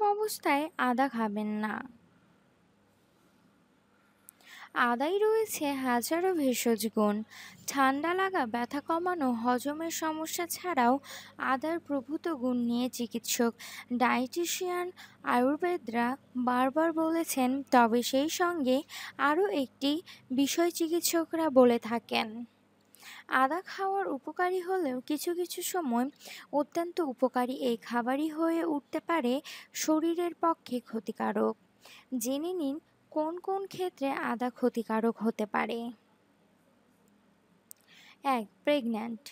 অবস্থায় আদা খাবেন না। আদায় রয়েছে হাজারো ভেষজ গুণ। ঠান্ডা লাগা, ব্যথা কমানো, হজমের সমস্যা ছাড়াও আদার প্রভূত গুণ নিয়ে চিকিৎসক, ডায়েটিশিয়ান, আয়ুর্বেদরা বারবার বলেছেন। তবে সেই সঙ্গে আরও একটি বিষয় চিকিৎসকরা বলে থাকেন। আদা খাওয়ার উপকারী হলেও কিছু কিছু সময় অত্যন্ত উপকারী এই খাবারই হয়ে উঠতে পারে শরীরের পক্ষে ক্ষতিকারক। জেনে নিন কোন কোন ক্ষেত্রে আদা ক্ষতিকারক হতে পারে। ১. প্রেগন্যান্ট।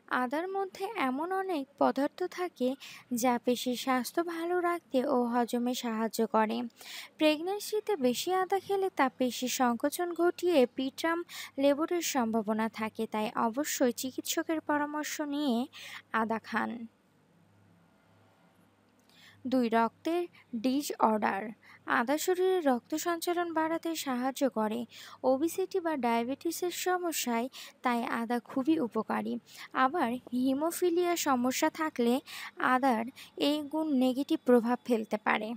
আদার মধ্যে এমন অনেক পদার্থ থাকে যা পেশির স্বাস্থ্য ভালো রাখতে ও হজমে সাহায্য করে। প্রেগন্যান্সিতে বেশি আদা খেলে তা পেশি সংকোচন ঘটিয়ে পিট্রাম লেবরের সম্ভাবনা থাকে, তাই অবশ্যই চিকিৎসকের পরামর্শ নিয়ে আদা খান। ২. রক্তের ডিসঅর্ডার। আদা শরীরে রক্ত সঞ্চালন বাড়াতে সাহায্য করে ওবেসিটি বা ডায়াবেটিসের সমস্যায়, তাই আদা খুবই উপকারী। আবার হিমোফিলিয়া সমস্যা থাকলে আদার এই গুণ নেগেটিভ প্রভাব ফেলতে পারে।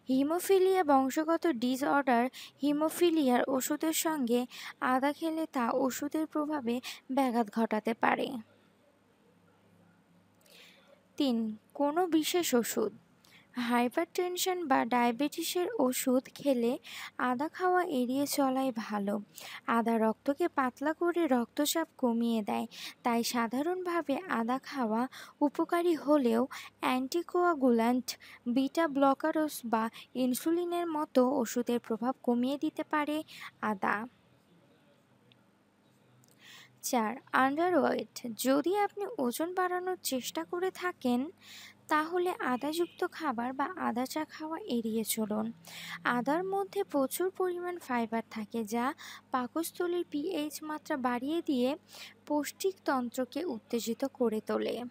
হিমোফিলিয়া বংশগত ডিসঅর্ডার। হিমোফিলিয়ার ওষুধের সঙ্গে আদা খেলে তা ওষুধের প্রভাবে ব্যাঘাত ঘটাতে পারে। ৩. কোনো বিশেষ ওষুধ। হাইপারটেনশন বা ডায়াবেটিসের ওষুধ খেলে আদা খাওয়া এড়িয়ে চলাই ভালো। আদা রক্তকে পাতলা করে রক্তচাপ কমিয়ে দেয়, তাই সাধারণভাবে আদা খাওয়া উপকারী হলেও অ্যান্টিকোয়াগুল্যান্ট, বিটা ব্লকারস বা ইনসুলিনের মতো ওষুধের প্রভাব কমিয়ে দিতে পারে আদা। ৪. আন্ডারওয়েট। যদি আপনি ওজন বাড়ানোর চেষ্টা করে থাকেন তাহলে আদাযুক্ত খাবার বা আদা চা খাওয়া এড়িয়ে চলুন। আদার মধ্যে প্রচুর পরিমাণ ফাইবার থাকে যা পাকস্থলীর পিএইচ মাত্রা বাড়িয়ে দিয়ে পৌষ্টিকতন্ত্রকে উত্তেজিত করে তোলে।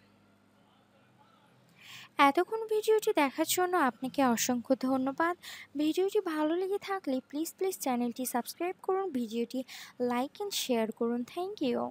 এতক্ষণ ভিডিওটি দেখার জন্য আপনাকে অসংখ্য ধন্যবাদ। ভিডিওটি ভালো লেগে থাকলে প্লিজ চ্যানেলটি সাবস্ক্রাইব করুন, ভিডিওটি লাইক অ্যান্ড শেয়ার করুন। Thank you.